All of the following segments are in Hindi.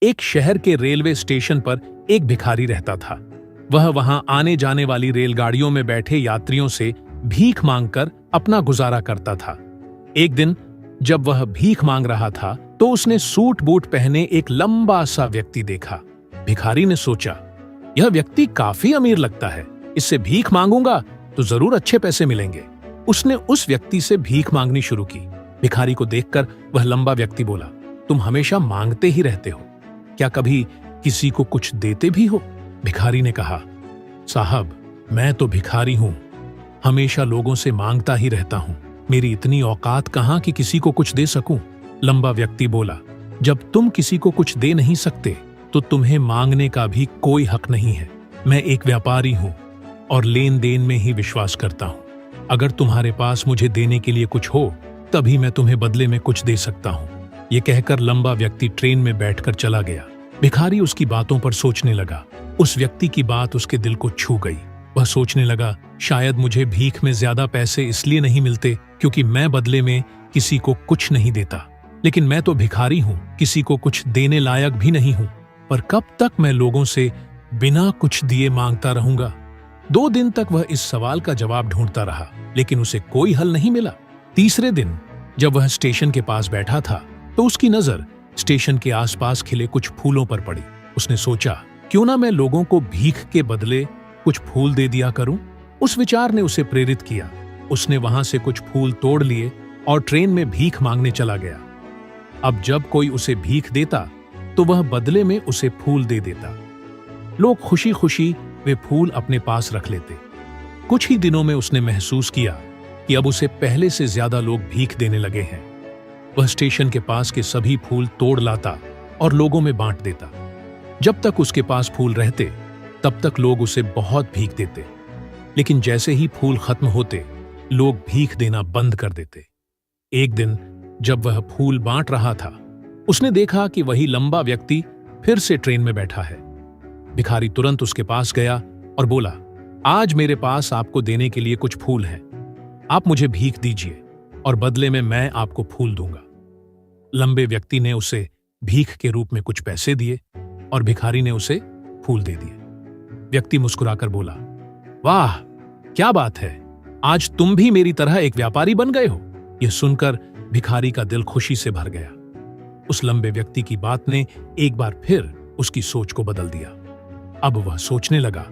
एक शहर के रेलवे स्टेशन पर एक भिखारी रहता था। वह वहां आने जाने वाली रेलगाड़ियों में बैठे यात्रियों से भीख मांगकर अपना गुजारा करता था। एक दिन जब वह भीख मांग रहा था तो उसने सूट बूट पहने एक लंबा सा व्यक्ति देखा। भिखारी ने सोचा, यह व्यक्ति काफी अमीर लगता है, इससे भीख मांगूंगा तो जरूर अच्छे पैसे मिलेंगे। उसने उस व्यक्ति से भीख मांगनी शुरू की। भिखारी को देखकर वह लंबा व्यक्ति बोला, तुम हमेशा मांगते ही रहते हो, क्या कभी किसी को कुछ देते भी हो? भिखारी ने कहा, साहब, मैं तो भिखारी हूं, हमेशा लोगों से मांगता ही रहता हूं, मेरी इतनी औकात कहां कि किसी को कुछ दे सकूं। लंबा व्यक्ति बोला, जब तुम किसी को कुछ दे नहीं सकते तो तुम्हें मांगने का भी कोई हक नहीं है। मैं एक व्यापारी हूं और लेन देन में ही विश्वास करता हूं। अगर तुम्हारे पास मुझे देने के लिए कुछ हो तभी मैं तुम्हें बदले में कुछ दे सकता हूं। ये कहकर लंबा व्यक्ति ट्रेन में बैठकर चला गया। भिखारी उसकी बातों पर सोचने लगा। उस व्यक्ति की बात उसके दिल को छू गई। वह सोचने लगा, शायद मुझे भीख में ज्यादा पैसे इसलिए नहीं मिलते क्योंकि मैं बदले में किसी को कुछ नहीं देता, लेकिन मैं तो भिखारी हूं, किसी को कुछ देने लायक भी नहीं हूं। पर कब तक मैं लोगों से बिना कुछ दिए मांगता रहूंगा? 2 दिन तक वह इस सवाल का जवाब ढूंढता रहा, लेकिन उसे कोई हल नहीं मिला। तीसरे दिन जब वह स्टेशन के पास बैठा था तो उसकी नजर स्टेशन के आसपास खिले कुछ फूलों पर पड़ी। उसने सोचा, क्यों ना मैं लोगों को भीख के बदले कुछ फूल दे दिया करूं। उस विचार ने उसे प्रेरित किया। उसने वहां से कुछ फूल तोड़ लिए और ट्रेन में भीख मांगने चला गया। अब जब कोई उसे भीख देता तो वह बदले में उसे फूल दे देता। लोग खुशी खुशी वे फूल अपने पास रख लेते। कुछ ही दिनों में उसने महसूस किया कि अब उसे पहले से ज्यादा लोग भीख देने लगे हैं। वह स्टेशन के पास के सभी फूल तोड़ लाता और लोगों में बांट देता। जब तक उसके पास फूल रहते तब तक लोग उसे बहुत भीख देते, लेकिन जैसे ही फूल खत्म होते लोग भीख देना बंद कर देते। एक दिन जब वह फूल बांट रहा था, उसने देखा कि वही लंबा व्यक्ति फिर से ट्रेन में बैठा है। भिखारी तुरंत उसके पास गया और बोला, आज मेरे पास आपको देने के लिए कुछ फूल हैं, आप मुझे भीख दीजिए और बदले में मैं आपको फूल दूंगा। लंबे व्यक्ति ने उसे भीख के रूप में कुछ पैसे दिए और भिखारी ने उसे फूल दे दिए। व्यक्ति मुस्कुराकर बोला, वाह, क्या बात है, आज तुम भी मेरी तरह एक व्यापारी बन गए हो। यह सुनकर भिखारी का दिल खुशी से भर गया। उस लंबे व्यक्ति की बात ने एक बार फिर उसकी सोच को बदल दिया। अब वह सोचने लगा,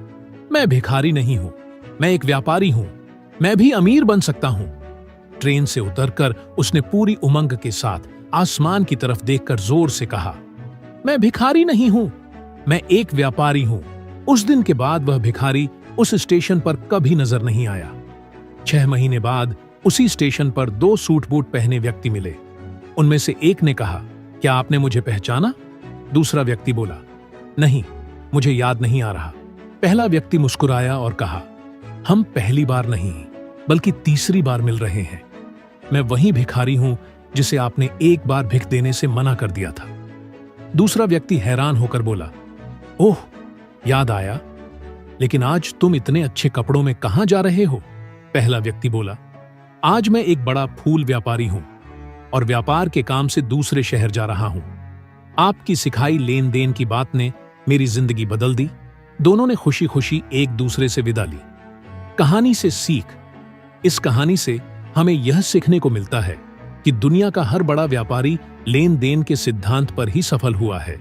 मैं भिखारी नहीं हूं, मैं एक व्यापारी हूं, मैं भी अमीर बन सकता हूं। ट्रेन से उतरकर उसने पूरी उमंग के साथ आसमान की तरफ देखकर जोर से कहा, मैं भिखारी नहीं हूं, मैं एक व्यापारी हूं। उस दिन के बाद वह भिखारी उस स्टेशन पर कभी नजर नहीं आया। 6 महीने बाद उसी स्टेशन पर 2 सूट बूट पहने व्यक्ति मिले। उनमें से एक ने कहा, क्या आपने मुझे पहचाना? दूसरा व्यक्ति बोला, नहीं, मुझे याद नहीं आ रहा। पहला व्यक्ति मुस्कुराया और कहा, हम पहली बार नहीं बल्कि तीसरी बार मिल रहे हैं। मैं वही भिखारी हूं जिसे आपने एक बार भिख देने से मना कर दिया था। दूसरा व्यक्ति हैरान होकर बोला, ओह, याद आया, लेकिन आज तुम इतने अच्छे कपड़ों में कहां जा रहे हो? पहला व्यक्ति बोला, आज मैं एक बड़ा फूल व्यापारी हूं और व्यापार के काम से दूसरे शहर जा रहा हूं। आपकी सिखाई लेन देन की बात ने मेरी जिंदगी बदल दी। दोनों ने खुशी खुशी एक दूसरे से विदा ली। कहानी से सीख, इस कहानी से हमें यह सीखने को मिलता है कि दुनिया का हर बड़ा व्यापारी लेन देन के सिद्धांत पर ही सफल हुआ है।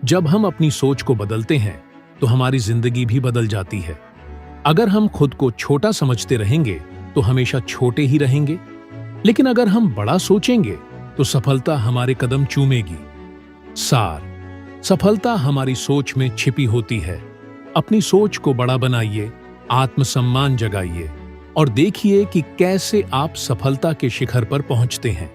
जब हम अपनी सोच को बदलते हैं तो हमारी जिंदगी भी बदल जाती है। अगर हम खुद को छोटा समझते रहेंगे तो हमेशा छोटे ही रहेंगे, लेकिन अगर हम बड़ा सोचेंगे तो सफलता हमारे कदम चूमेगी। सार, सफलता हमारी सोच में छिपी होती है। अपनी सोच को बड़ा बनाइए, आत्मसम्मान जगाइए और देखिए कि कैसे आप सफलता के शिखर पर पहुंचते हैं।